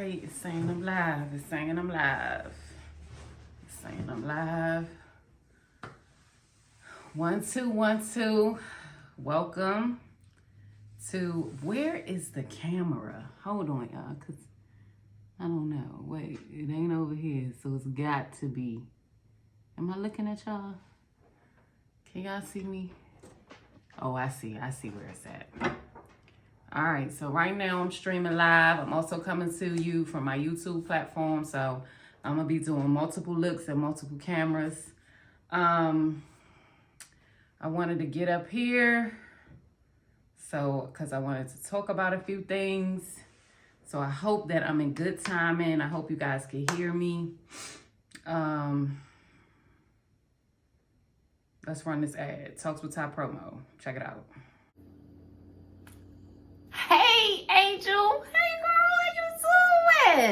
right, it's saying I'm live. It's saying I'm live. It's saying I'm live. 1, 2, 1, 2. Welcome to, where is the camera? Hold on, y'all, because I don't know. Wait, it ain't over here, so it's got to be. Am I looking at y'all? Can y'all see me? Oh, I see where it's at. All right, so right now I'm streaming live. I'm also coming to you from my YouTube platform, so I'm gonna be doing multiple looks and multiple cameras. I wanted to get up here, so because I wanted to talk about a few things. So I hope that I'm in good timing. I hope you guys can hear me. Let's run this ad. TalksWitTy promo. Check it out. Hey, Angel. Hey, girl. How you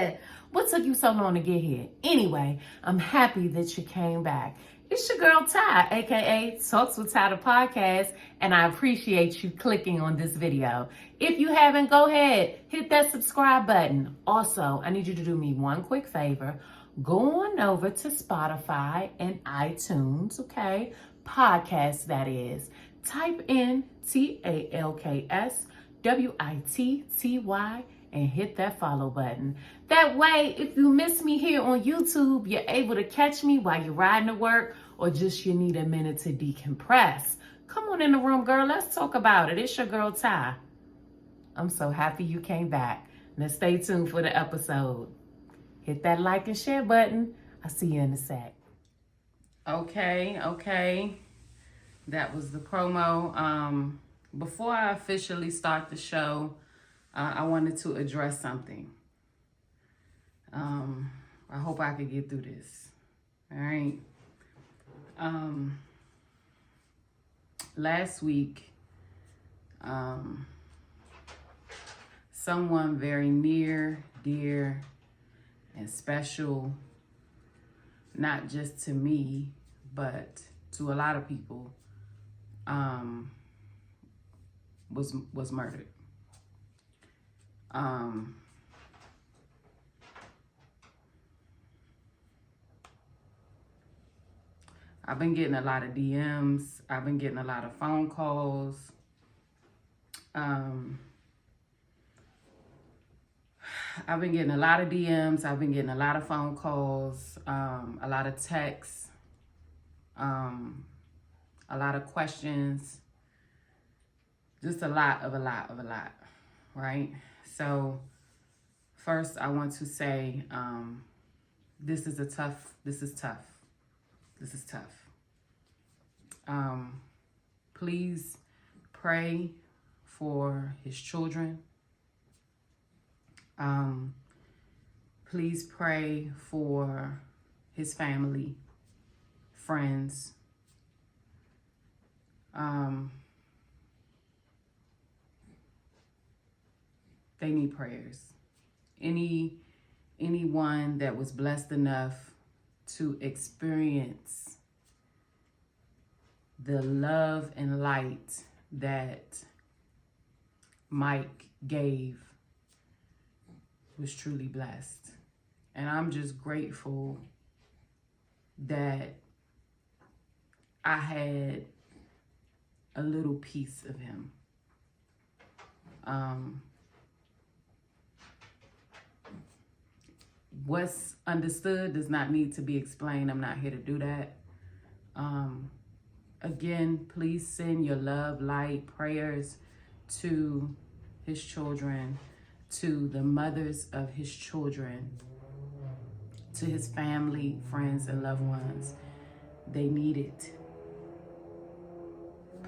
doing? What took you so long to get here? Anyway, I'm happy that you came back. It's your girl, Ty, aka TalksWitTy the podcast, and I appreciate you clicking on this video. If you haven't, go ahead, hit that subscribe button. Also, I need you to do me one quick favor. Go on over to Spotify and iTunes, okay? Podcast, that is. Type in TalksWitTy and hit that follow button. That way, if you miss me here on YouTube, you're able to catch me while you're riding to work or just you need a minute to decompress. Come on in the room, girl. Let's talk about it. It's your girl, Ty. I'm so happy you came back. Now stay tuned for the episode. Hit that like and share button. I'll see you in a sec. Okay. That was the promo. Before I officially start the show, I wanted to address something. I hope I could get through this. All right. Last week, someone very near, dear, and special, not just to me, but to a lot of people, was murdered. I've been getting a lot of DMs. I've been getting a lot of phone calls. I've been getting a lot of DMs. I've been getting a lot of phone calls, a lot of texts, a lot of questions, just a lot, right? So first I want to say, this is tough. Please pray for his children. Please pray for his family, friends. They need prayers. Anyone that was blessed enough to experience the love and light that Mike gave was truly blessed. And I'm just grateful that I had a little piece of him. What's understood does not need to be explained. I'm not here to do that. Again, please send your love, light, prayers to his children, to the mothers of his children, to his family, friends, and loved ones. They need it.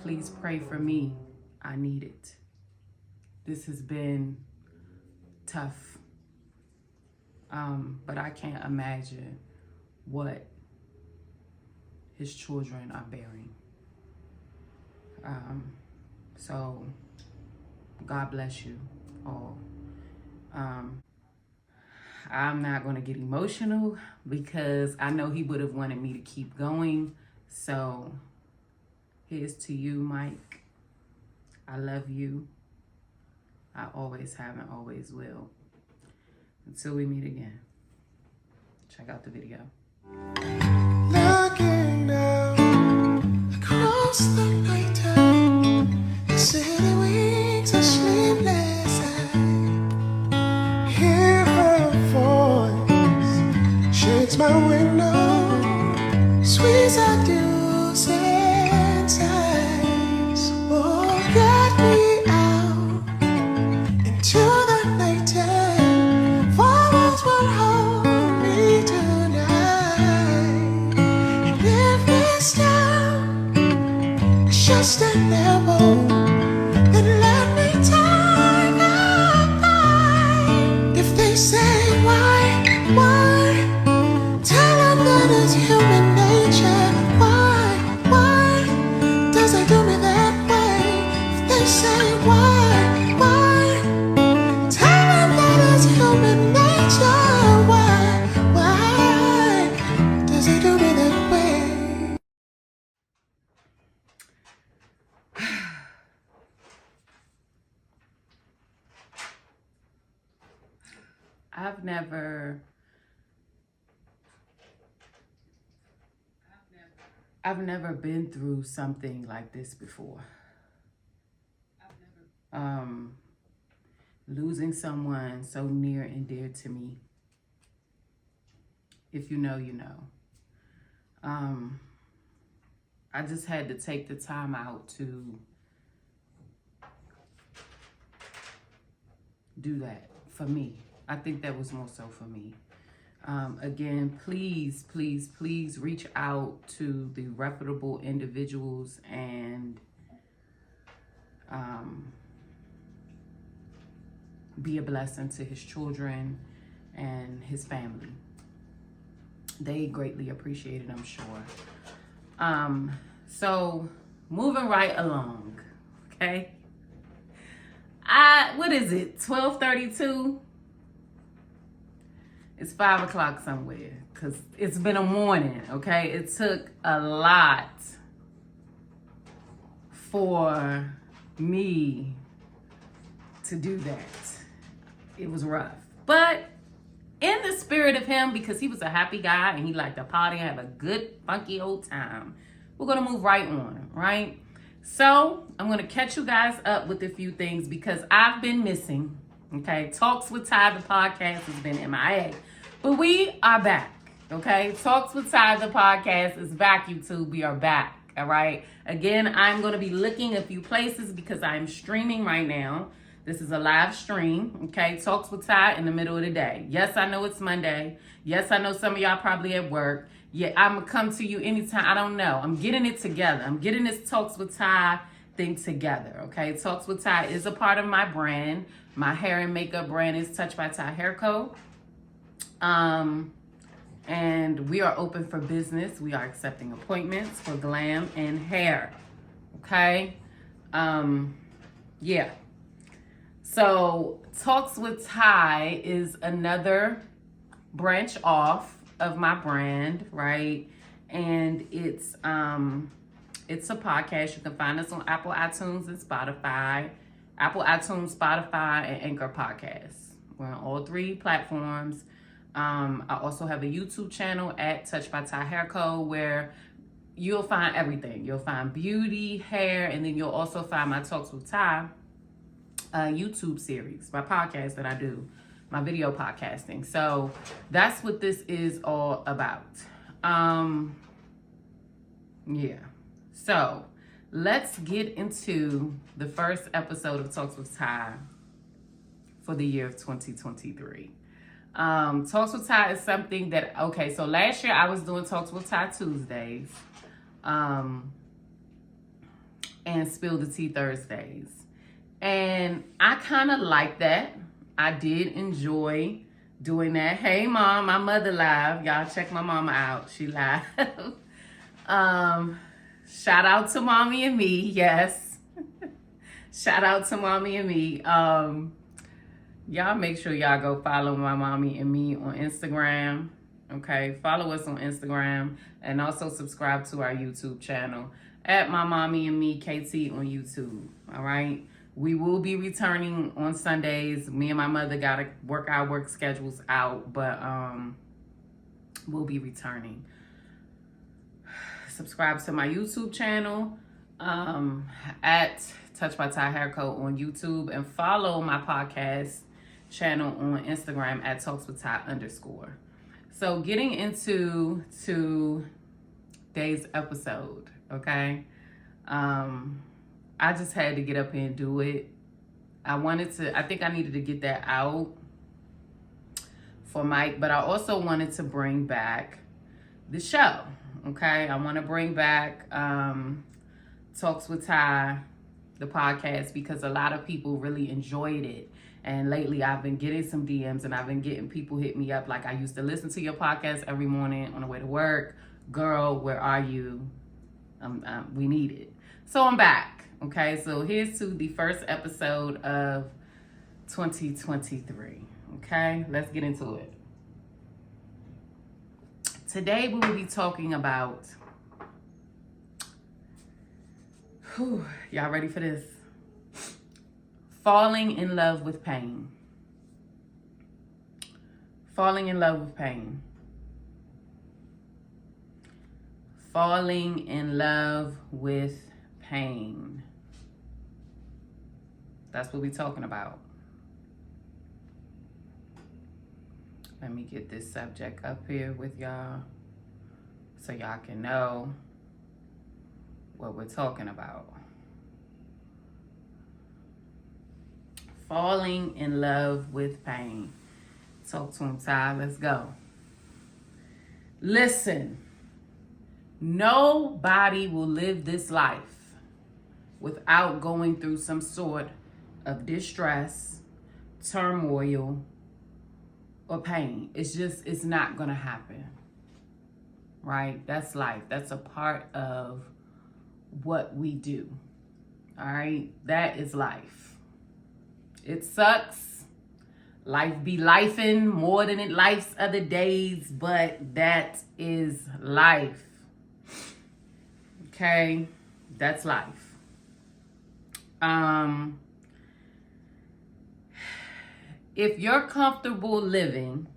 Please pray for me. I need it. This has been tough. But I can't imagine what his children are bearing. So God bless you all. I'm not going to get emotional because I know he would have wanted me to keep going. So here's to you, Mike. I love you. I always have and always will. Until we meet again. Check out the video. Looking down across the night time, the city winks are sleepless. I hear her voice, shakes my window, sweets are deuce and sighs. Oh, get me out into the night time, for once will hold me tonight. And if this town is just an elbow, then let me tie the line. If they say why, tell them that it's human nature. Why does it do me that way? If they say why, tell them that it's human nature. Why does it do me that way? I've never been through something like this before. Losing someone so near and dear to me. If you know, you know. I just had to take the time out to do that for me. I think that was more so for me. Again, please reach out to the reputable individuals and be a blessing to his children and his family. They greatly appreciate it, I'm sure. So moving right along, okay? What is it, 12:32? It's 5 o'clock somewhere, because it's been a morning, okay? It took a lot for me to do that. It was rough. But in the spirit of him, because he was a happy guy and he liked to party and have a good, funky old time, we're going to move right on, right? So I'm going to catch you guys up with a few things because I've been missing, okay? Talks with Ty, the podcast, has been MIA. But we are back, okay? Talks with Ty, the podcast is back, YouTube. We are back, all right? Again, I'm going to be looking a few places because I'm streaming right now. This is a live stream, okay? Talks with Ty in the middle of the day. Yes, I know it's Monday. Yes, I know some of y'all probably at work. Yeah, I'm going to come to you anytime. I don't know. I'm getting it together. I'm getting this Talks with Ty thing together, okay? Talks with Ty is a part of my brand. My hair and makeup brand is Touched by Ty Hair Co. And we are open for business. We are accepting appointments for glam and hair, okay? Yeah. So Talks with Ty is another branch off of my brand, right? And it's a podcast. You can find us on Apple iTunes and Spotify. Apple iTunes, Spotify, and Anchor Podcasts. We're on all three platforms. I also have a YouTube channel at Touched by Ty Hair Co. where you'll find everything. You'll find beauty, hair, and then you'll also find my Talks with Ty YouTube series, my podcast that I do, my video podcasting. So that's what this is all about. Yeah. So let's get into the first episode of Talks with Ty for the year of 2023. Talks with Ty is something that, okay, so last year I was doing Talks with Ty Tuesdays and Spill the Tea Thursdays. And I kind of like that. I did enjoy doing that. Hey, Mom, my mother live. Y'all check my mama out. She live. Shout out to Mommy and Me. Yes. Shout out to Mommy and Me. Y'all make sure y'all go follow my Mommy and Me on Instagram. Okay, follow us on Instagram and also subscribe to our YouTube channel at My Mommy and Me KT on YouTube. All right. We will be returning on Sundays. Me and my mother got to work our work schedules out, but we'll be returning. Subscribe to my YouTube channel at TalksWitTy Haircut on YouTube, and follow my podcast channel on Instagram at TalksWitTy_. So getting into today's episode, okay? I just had to get up here and do it. I think I needed to get that out for Mike, but I also wanted to bring back the show, okay? I want to bring back Talks with Ty, the podcast, because a lot of people really enjoyed it. And lately I've been getting some DMs, and I've been getting people hit me up like, I used to listen to your podcast every morning on the way to work. Girl, where are you? We need it. So I'm back. Okay, so here's to the first episode of 2023. Okay, let's get into it. Today we will be talking about, y'all ready for this? Falling in love with pain. Falling in love with pain. Falling in love with pain. That's what we're talking about. Let me get this subject up here with y'all so y'all can know what we're talking about. Falling in love with pain. Talk to him, Ty. Let's go. Listen, nobody will live this life without going through some sort of distress, turmoil, or pain. It's not gonna happen, right? That's life. That's a part of what we do, all right? That is life. It sucks. Life be lifing more than it lifes other days, but that is life, okay? That's life. If you're comfortable living,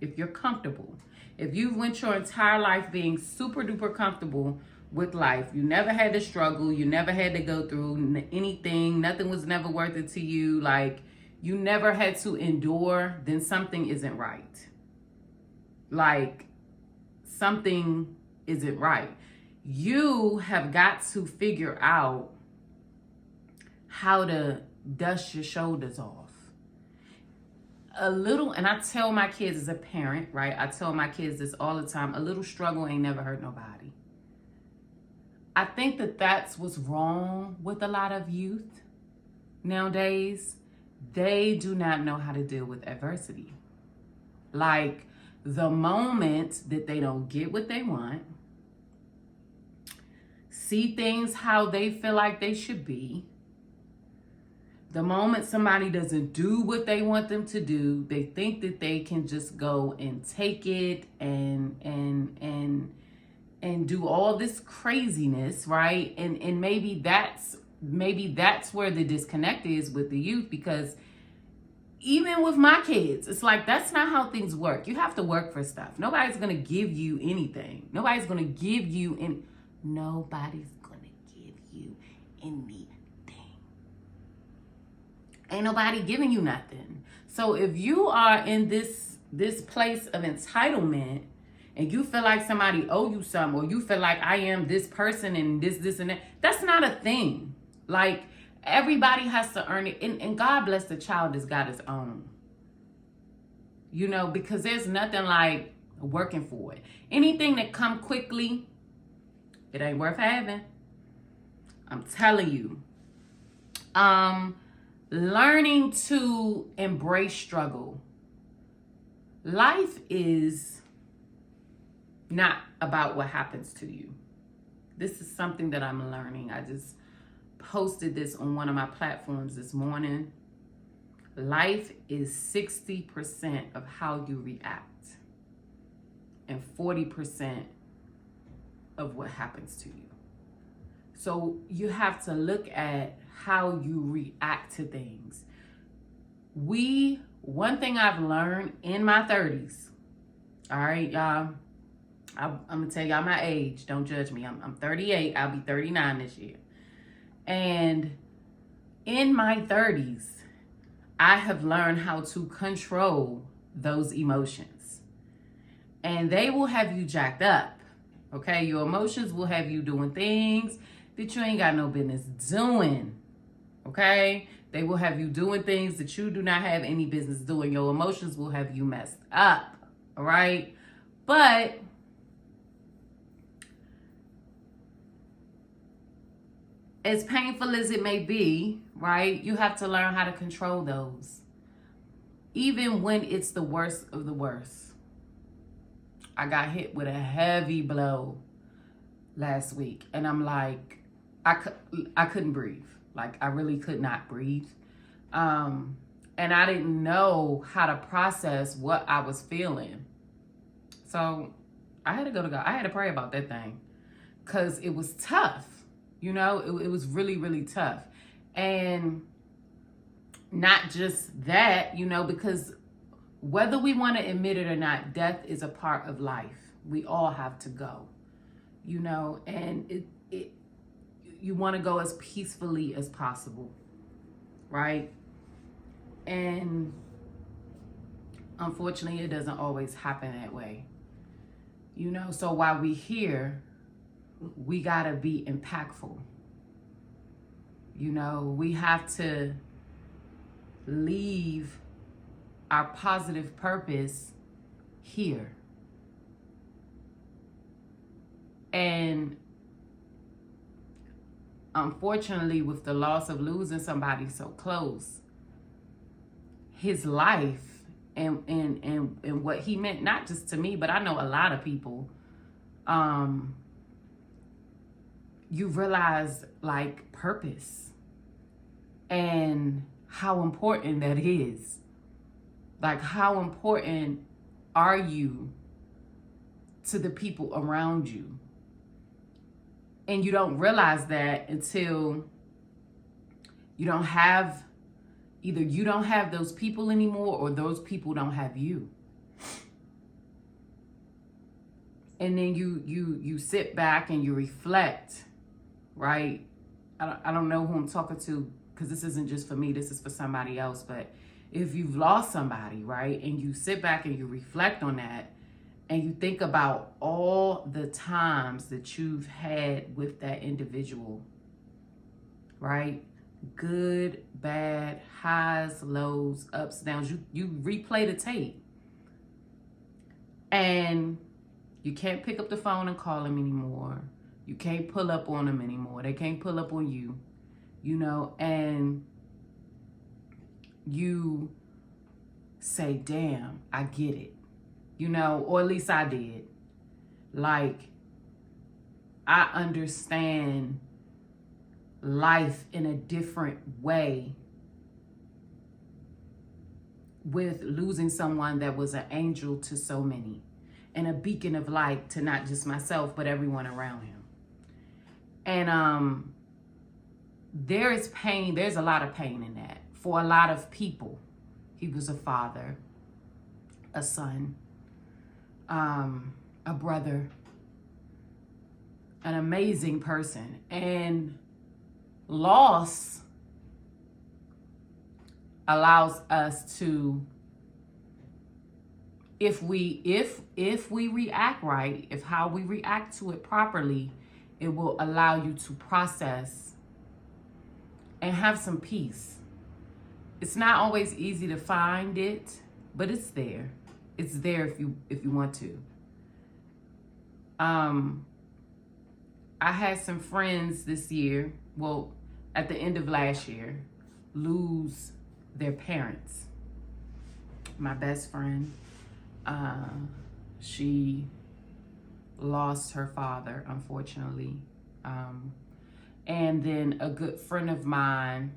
if you've went your entire life being super duper comfortable with life, you never had to struggle, you never had to go through anything, nothing was never worth it to you, like you never had to endure, then something isn't right. Like something isn't right. You have got to figure out how to dust your shoulders off. A little, and I tell my kids as a parent, right? I tell my kids this all the time, a little struggle ain't never hurt nobody. I think that that's what's wrong with a lot of youth nowadays. They do not know how to deal with adversity. Like the moment that they don't get what they want, see things how they feel like they should be, the moment somebody doesn't do what they want them to do, they think that they can just go and take it and do all this craziness, right? And maybe that's where the disconnect is with the youth, because even with my kids, it's like that's not how things work. You have to work for stuff. Nobody's gonna give you anything. Nobody's gonna give you anything. Ain't nobody giving you nothing. So if you are in this place of entitlement and you feel like somebody owe you something, or you feel like I am this person and this and that, that's not a thing. Like everybody has to earn it. And God bless the child that's got his own. You know, because there's nothing like working for it. Anything that come quickly, it ain't worth having. I'm telling you. Learning to embrace struggle. Life is not about what happens to you. This is something that I'm learning. I just posted this on one of my platforms this morning. Life is 60% of how you react and 40% of what happens to you. So you have to look at how you react to things. One thing I've learned in my 30s, all right, y'all, I'm gonna tell y'all my age. Don't judge me. I'm 38. I'll be 39 this year. And in my 30s, I have learned how to control those emotions. And they will have you jacked up. Okay? Your emotions will have you doing things that you ain't got no business doing. Okay? They will have you doing things that you do not have any business doing. Your emotions will have you messed up. All right? But as painful as it may be, right, you have to learn how to control those. Even when it's the worst of the worst. I got hit with a heavy blow last week. And I'm like, I couldn't breathe. Like, I really could not breathe. And I didn't know how to process what I was feeling. So I had to go to God. I had to pray about that thing. Because it was tough. You know, it was really, really tough. And not just that, you know, because whether we want to admit it or not, death is a part of life. We all have to go, you know, and you want to go as peacefully as possible, right? And unfortunately, it doesn't always happen that way, you know. So while we're here, we got to be impactful. You know, we have to leave our positive purpose here. And unfortunately, with the loss of losing somebody so close, his life and what he meant, not just to me, but I know a lot of people, you realize like purpose and how important that is. Like, how important are you to the people around you? And you don't realize that until you don't have, either you don't have those people anymore or those people don't have you. And then you sit back and you reflect, right? I don't know who I'm talking to, because this isn't just for me, this is for somebody else. But if you've lost somebody, right, and you sit back and you reflect on that, and you think about all the times that you've had with that individual, right? Good, bad, highs, lows, ups, downs. You replay the tape. And you can't pick up the phone and call them anymore. You can't pull up on them anymore. They can't pull up on you, you know, and you say, damn, I get it. You know, or at least I did. Like, I understand life in a different way with losing someone that was an angel to so many and a beacon of light to not just myself, but everyone around him. And there is pain. There's a lot of pain in that for a lot of people. He was a father, a son, a brother, an amazing person. And loss allows us to, if we react right, if how we react to it properly, it will allow you to process and have some peace. It's not always easy to find it, but it's there. It's there if you want to. I had some friends this year, well, at the end of last year, lose their parents. My best friend, she lost her father, unfortunately. And then a good friend of mine,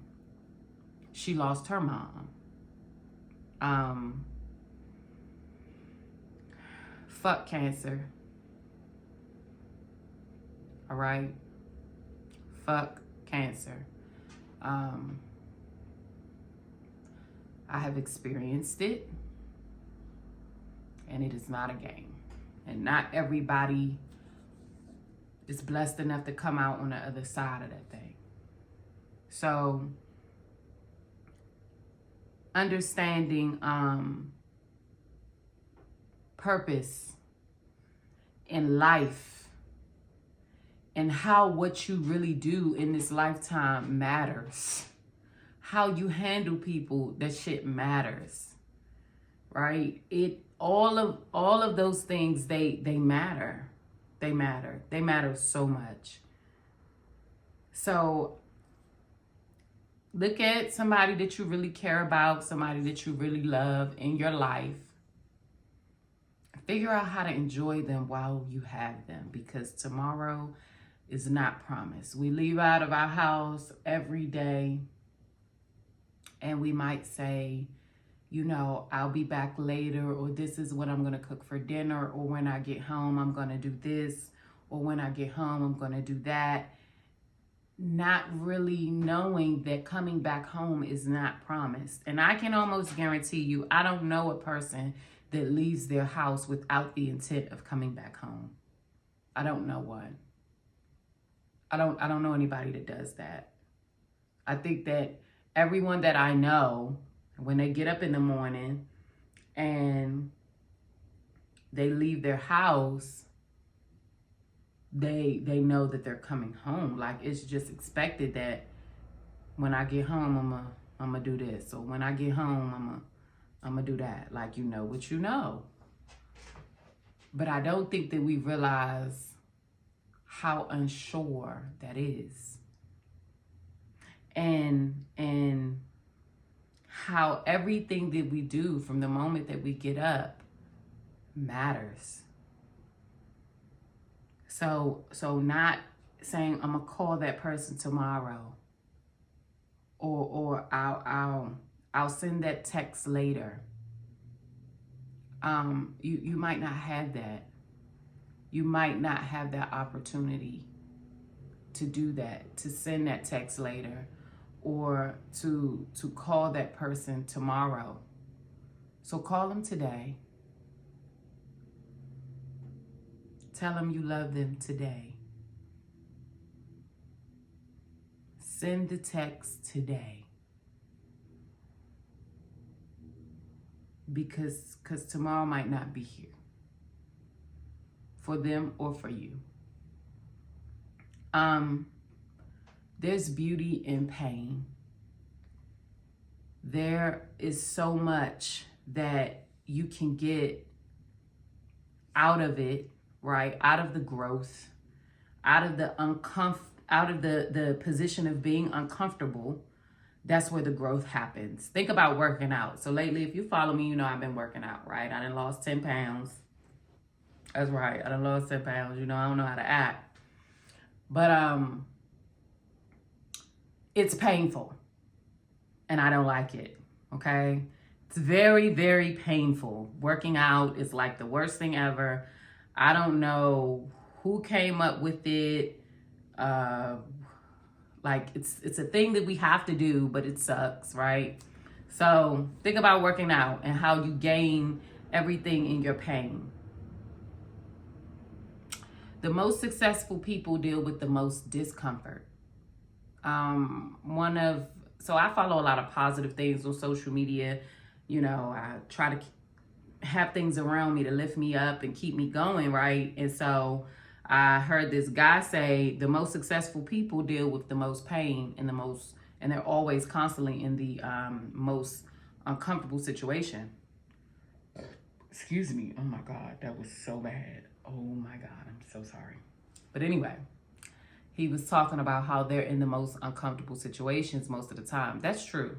she lost her mom. Fuck cancer. All right? Fuck cancer. I have experienced it, and it is not a game. And not everybody is blessed enough to come out on the other side of that thing. So, understanding purpose in life and how what you really do in this lifetime matters. How you handle people, that shit matters. Right? All of those things, they matter. They matter. They matter so much. So look at somebody that you really care about, somebody that you really love in your life. Figure out how to enjoy them while you have them, because tomorrow is not promised. We leave out of our house every day and we might say, you know, I'll be back later, or this is what I'm going to cook for dinner, or when I get home, I'm going to do this, or when I get home, I'm going to do that. Not really knowing that coming back home is not promised. And I can almost guarantee you, I don't know a person that leaves their house without the intent of coming back home. I don't know one. I don't know anybody that does that. I think that everyone that I know, when they get up in the morning and they leave their house, they know that they're coming home. Like, it's just expected that when I get home, I'm gonna do this, or when I get home, I'm gonna do that. Like, you know what you know. But I don't think that we realize how unsure that is. And how everything that we do from the moment that we get up matters. So not saying I'm gonna call that person tomorrow, or I'll send that text later. You might not have that. You might not have that opportunity to do that, to send that text later, or to call that person tomorrow. So call them today. Tell them you love them today. Send the text today. Because tomorrow might not be here. For them or for you. There's beauty in pain. There is so much that you can get out of it, right? Out of the growth, out of the position of being uncomfortable. That's where the growth happens. Think about working out. So lately, if you follow me, you know I've been working out, right? I done lost 10 pounds. That's right. I done lost 10 pounds. You know, I don't know how to act. But it's painful. And I don't like it. Okay? It's very, very painful. Working out is like the worst thing ever. I don't know who came up with it. Like, it's a thing that we have to do, but it sucks, right? So think about working out and how you gain everything in your pain. The most successful people deal with the most discomfort. So I follow a lot of positive things on social media. You know, I try to have things around me to lift me up and keep me going, right? And so I heard this guy say the most successful people deal with the most pain and they're always constantly in the most uncomfortable situation. Excuse me. Oh my God, that was so bad. Oh my God, I'm so sorry. But anyway, he was talking about how they're in the most uncomfortable situations most of the time. That's true.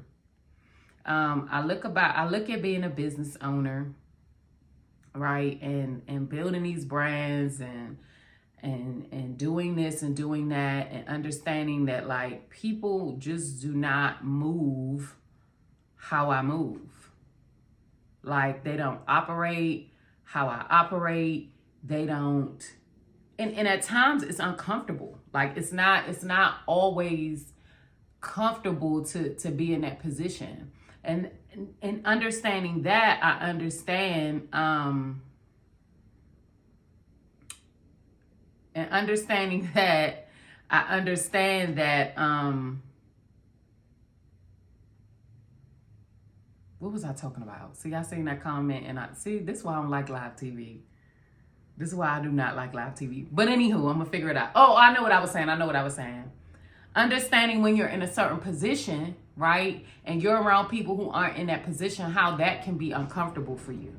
I look at being a business owner, right? And building these brands and doing this and doing that, and understanding that, like, people just do not move how I move. Like, they don't operate how I operate. They don't and at times it's uncomfortable. Like it's not always comfortable to be in that position. And understanding that, I understand and understanding that, I understand that what was I talking about? See, I seen that comment and I see, this is why I don't like live TV. This is why I do not like live TV. But anywho, I'm gonna figure it out. Oh, I know what I was saying. Understanding when you're in a certain position, right? And you're around people who aren't in that position, how that can be uncomfortable for you.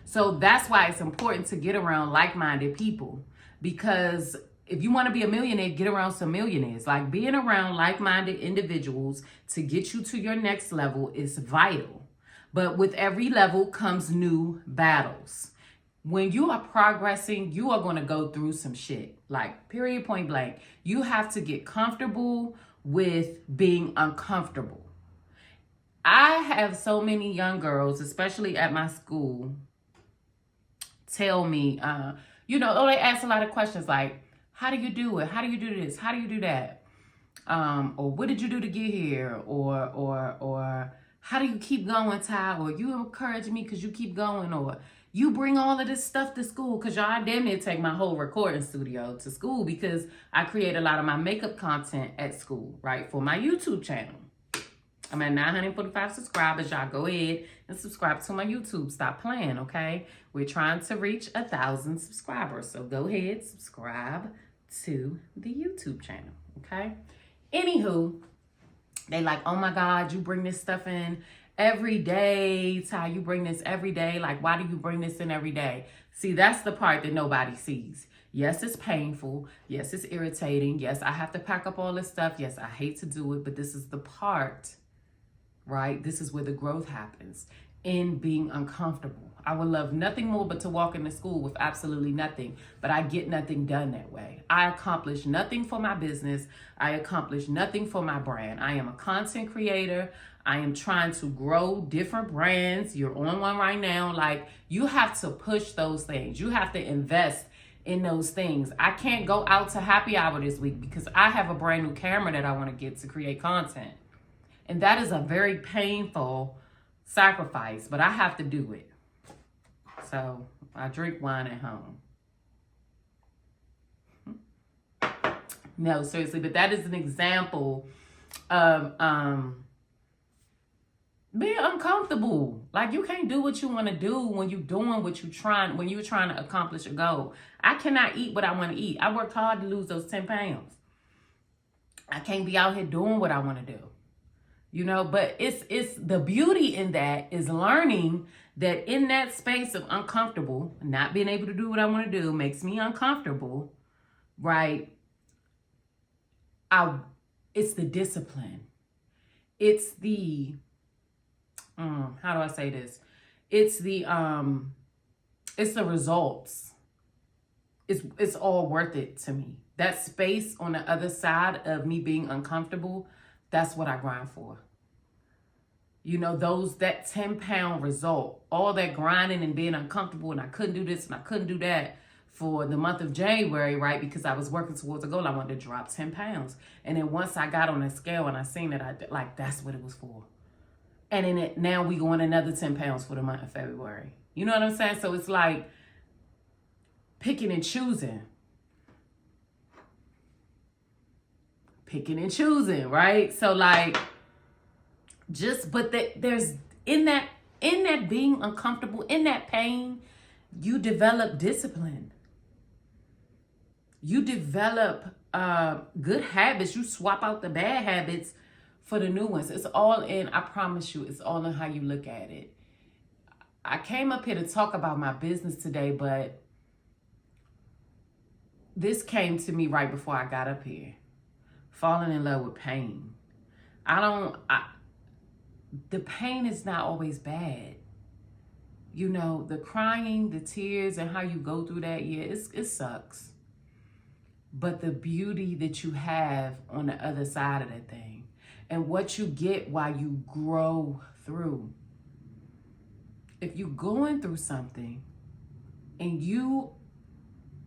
So that's why it's important to get around like-minded people, because if you want to be a millionaire, get around some millionaires. Like being around like-minded individuals to get you to your next level is vital. But with every level comes new battles. When you are progressing, you are going to go through some shit. Like, period, point blank. You have to get comfortable with being uncomfortable. I have so many young girls, especially at my school, tell me, they ask a lot of questions like, how do you do it? How do you do this? How do you do that? Or what did you do to get here? Or how do you keep going, Ty? Or you encourage me because you keep going? Or you bring all of this stuff to school? Because y'all damn near take my whole recording studio to school, because I create a lot of my makeup content at school, right? For my YouTube channel. I'm at 945 subscribers. Y'all go ahead and subscribe to my YouTube. Stop playing, okay? We're trying to reach 1,000 subscribers. So go ahead, subscribe to the YouTube channel, okay? Anywho, they like, oh my God, you bring this stuff in every day. Ty, you bring this every day. Like, why do you bring this in every day? See, that's the part that nobody sees. Yes, it's painful. Yes, it's irritating. Yes, I have to pack up all this stuff. Yes, I hate to do it, but this is the part, right? This is where the growth happens, in being uncomfortable. I would love nothing more but to walk into school with absolutely nothing, but I get nothing done that way. I accomplish nothing for my business. I accomplish nothing for my brand. I am a content creator. I am trying to grow different brands. You're on one right now. Like, you have to push those things. You have to invest in those things. I can't go out to happy hour this week because I have a brand new camera that I want to get to create content. And that is a very painful sacrifice, but I have to do it. So I drink wine at home. No, seriously, but that is an example of being uncomfortable. Like, you can't do what you want to do when you're doing what you're trying, when you're trying to accomplish a goal. I cannot eat what I want to eat. I worked hard to lose those 10 pounds. I can't be out here doing what I want to do. You know, but it's the beauty in that is learning that in that space of uncomfortable, not being able to do what I want to do makes me uncomfortable, right? It's the discipline. It's the, how do I say this? It's the results. It's all worth it to me. That space on the other side of me being uncomfortable, that's what I grind for. You know, that 10-pound result, all that grinding and being uncomfortable, and I couldn't do this and I couldn't do that for the month of January, right? Because I was working towards a goal. I wanted to drop 10 pounds. And then once I got on the scale and I seen that, that's what it was for. And then now we going another 10 pounds for the month of February. You know what I'm saying? So it's like picking and choosing. Picking and choosing, right? So like, there's in that being uncomfortable, in that pain, you develop discipline. You develop good habits. You swap out the bad habits for the new ones. It's all in, I promise you, it's all in how you look at it. I came up here to talk about my business today, but this came to me right before I got up here. Falling in love with pain. The pain is not always bad. You know, the crying, the tears, and how you go through that, yeah, it sucks. But the beauty that you have on the other side of that thing, and what you get while you grow through. If you're going through something and you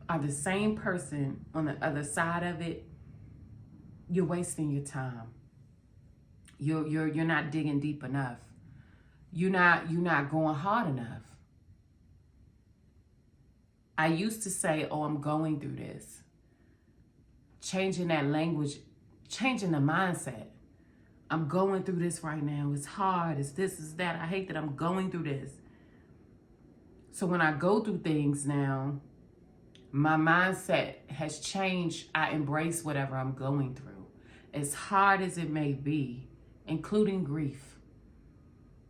are the same person on the other side of it, you're wasting your time. You're not digging deep enough. You're not going hard enough. I used to say, oh, I'm going through this. Changing that language, changing the mindset. I'm going through this right now. It's hard. It's this, it's that. I hate that I'm going through this. So when I go through things now, my mindset has changed. I embrace whatever I'm going through, as hard as it may be, including grief.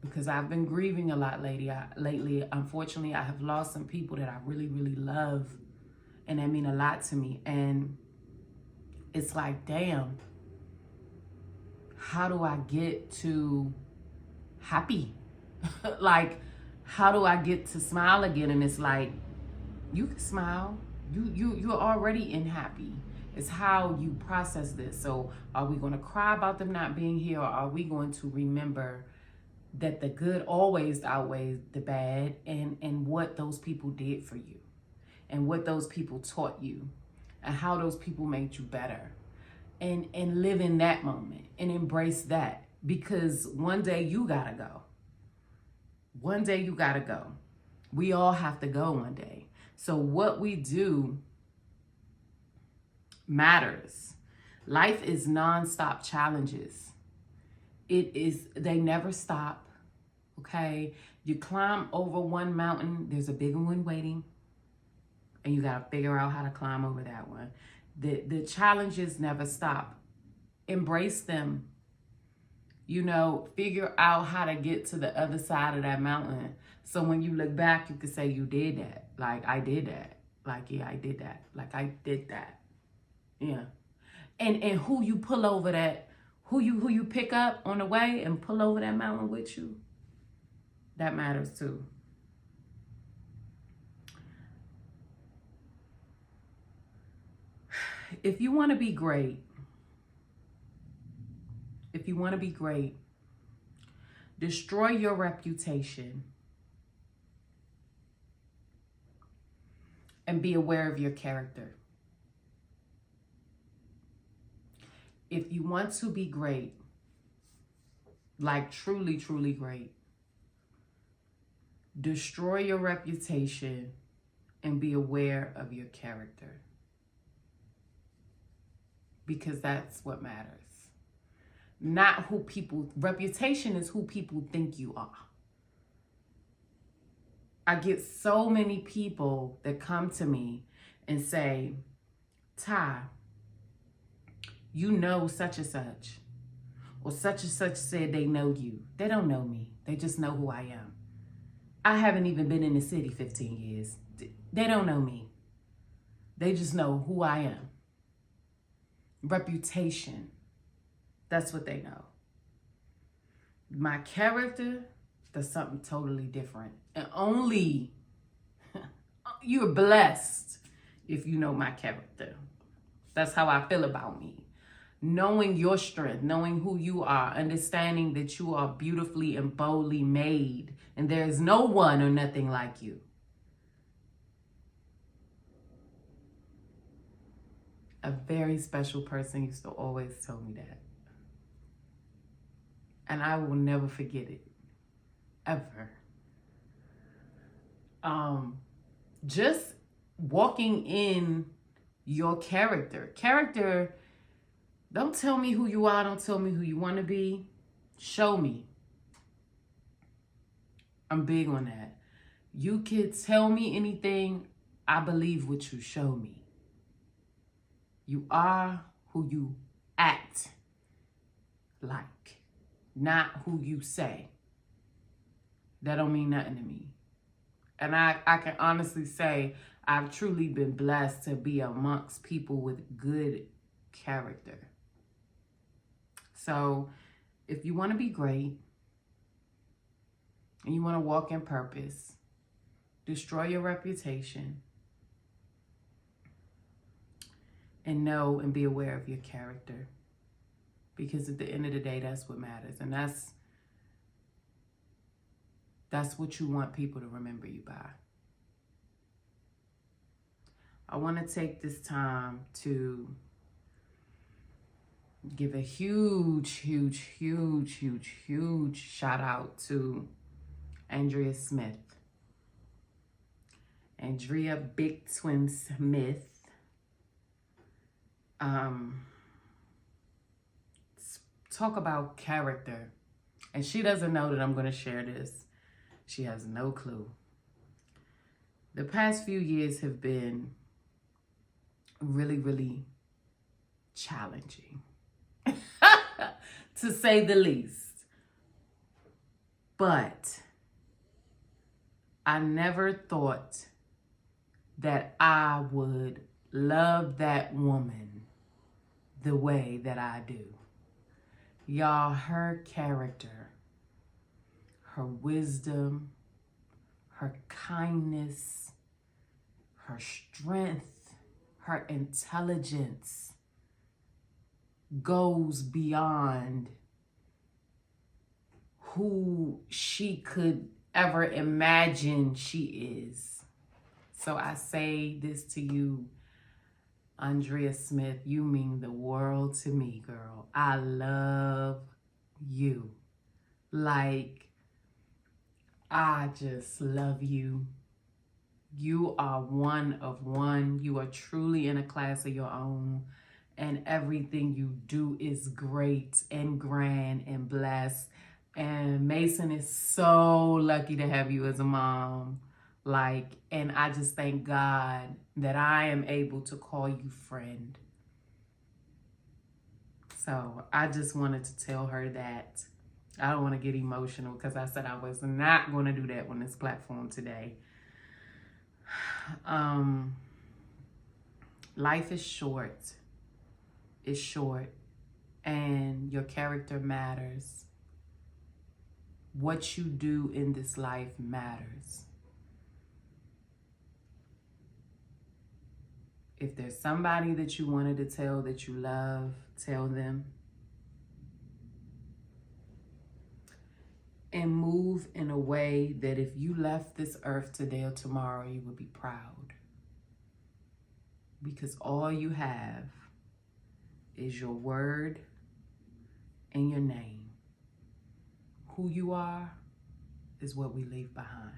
Because I've been grieving a lot lately. Unfortunately, I have lost some people that I really, really love, and that mean a lot to me. And it's like, damn, how do I get to happy? Like, how do I get to smile again? And it's like, you can smile. You're already in happy. It's how you process this. So are we going to cry about them not being here, or are we going to remember that the good always outweighs the bad, and what those people did for you, and what those people taught you, and how those people made you better, and live in that moment and embrace that, because one day you gotta go. One day you gotta go. We all have to go one day. So what we do matters. Life is nonstop challenges. They never stop. Okay, you climb over one mountain, there's a bigger one waiting, and you gotta figure out how to climb over that one. The challenges never stop. Embrace them. Figure out how to get to the other side of that mountain. So when you look back, you can say you did that. Like, I did that. Like, yeah, I did that. Like, I did that. Yeah. And who you pull over that, who you pick up on the way and pull over that mountain with you, that matters too. If you want to be great, destroy your reputation and be aware of your character. If you want to be great, like truly, truly great, destroy your reputation and be aware of your character. Because that's what matters. Not reputation is who people think you are. I get so many people that come to me and say, Ty, you know such and such, or such and such said they know you. They don't know me. They just know who I am. I haven't even been in the city 15 years. They don't know me. They just know who I am. Reputation. That's what they know. My character, that's something totally different. And only you're blessed if you know my character. That's how I feel about me. Knowing your strength, knowing who you are, understanding that you are beautifully and boldly made, and there is no one or nothing like you. A very special person used to always tell me that. And I will never forget it. Ever. Just walking in your character. Character, don't tell me who you are. Don't tell me who you want to be. Show me. I'm big on that. You can tell me anything. I believe what you show me. You are who you act like, not who you say. That don't mean nothing to me. And I can honestly say I've truly been blessed to be amongst people with good character. So if you want to be great and you want to walk in purpose, destroy your reputation and know and be aware of your character. Because at the end of the day, that's what matters. And that's what you want people to remember you by. I want to take this time to give a huge shout out to Andrea Smith. Andrea Big Twin Smith. Talk about character. And she doesn't know that I'm going to share this. She has no clue. The past few years have been really challenging, to say the least. But I never thought that I would love that woman the way that I do. Y'all, her character, her wisdom, her kindness, her strength, her intelligence goes beyond who she could ever imagine she is. So I say this to you, Andrea Smith, you mean the world to me, girl. I love you. Like, I just love you. You are one of one. You are truly in a class of your own. And everything you do is great and grand and blessed. And Mason is so lucky to have you as a mom. Like, and I just thank God that I am able to call you friend. So I just wanted to tell her that. I don't want to get emotional because I said I was not going to do that on this platform today. Life is short. It's short. And your character matters. What you do in this life matters. If there's somebody that you wanted to tell that you love, tell them. And move in a way that if you left this earth today or tomorrow, you would be proud. Because all you have is your word and your name. Who you are is what we leave behind.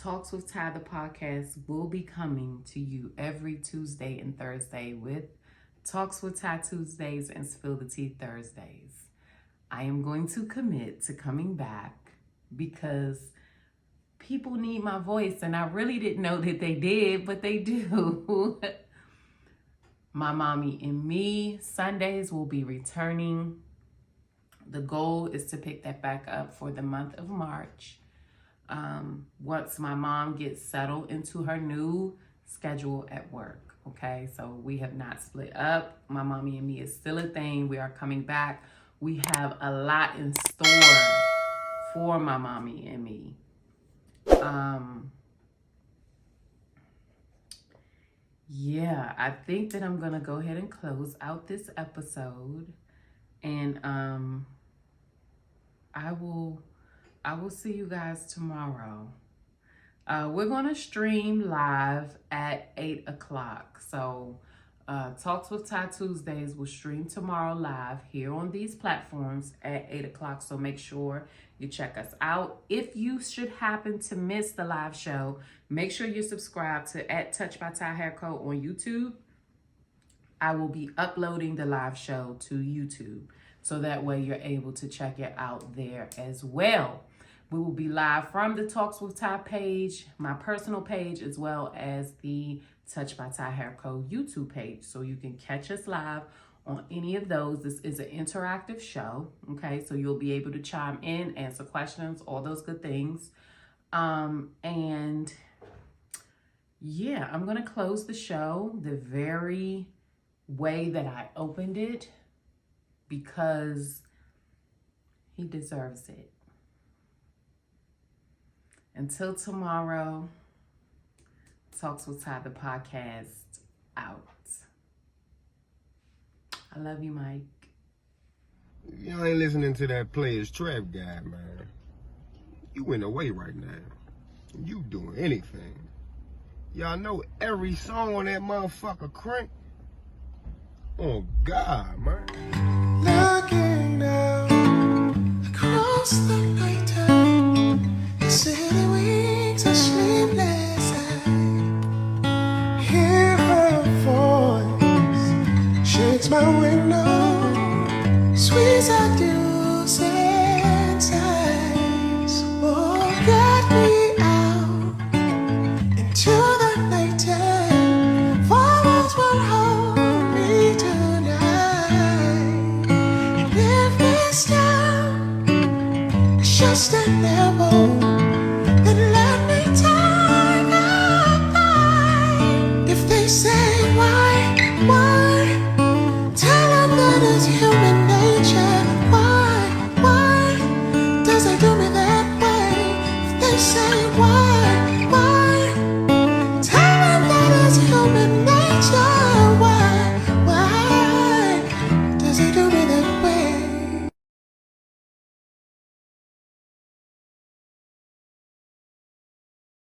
Talks with Ty, the podcast, will be coming to you every Tuesday and Thursday with Talks with Ty Tuesdays and Spill the Tea Thursdays. I am going to commit to coming back because people need my voice, and I really didn't know that they did, but they do. My Mommy and Me Sundays will be returning. The goal is to pick that back up for the month of March. Once my mom gets settled into her new schedule at work, okay? So we have not split up. My Mommy and Me is still a thing. We are coming back. We have a lot in store for My Mommy and Me. Yeah, I think that I'm gonna go ahead and close out this episode, and I will see you guys tomorrow. We're gonna stream live at 8 o'clock. So Talks with Ty Tuesdays will stream tomorrow live here on these platforms at 8 o'clock. So make sure you check us out. If you should happen to miss the live show, make sure you subscribe to @Touch by Ty Hair Co on YouTube. I will be uploading the live show to YouTube, so that way you're able to check it out there as well. We will be live from the Talks with Ty page, my personal page, as well as the Touch by Ty Hair Co YouTube page. So you can catch us live on any of those. This is an interactive show, okay? So you'll be able to chime in, answer questions, all those good things. And yeah, I'm gonna close the show the very way that I opened it because he deserves it. Until tomorrow, Talks with Ty, the podcast, out. I love you, Mike. Y'all ain't listening to that Players Trap guy, man. You in the way right now. You doing anything. Y'all know every song on that motherfucker crank. Oh God, man. Looking down across the night time, the city winks a sleepless eye. Hear her voice shakes my window, sweet seducing sighs. Oh, get me out into the night time. Flowers will hold me tonight. And if this town is just an elbow, then let me tie the line. If they say why, tell them that it's human nature. Why does it do me that way? If they say why,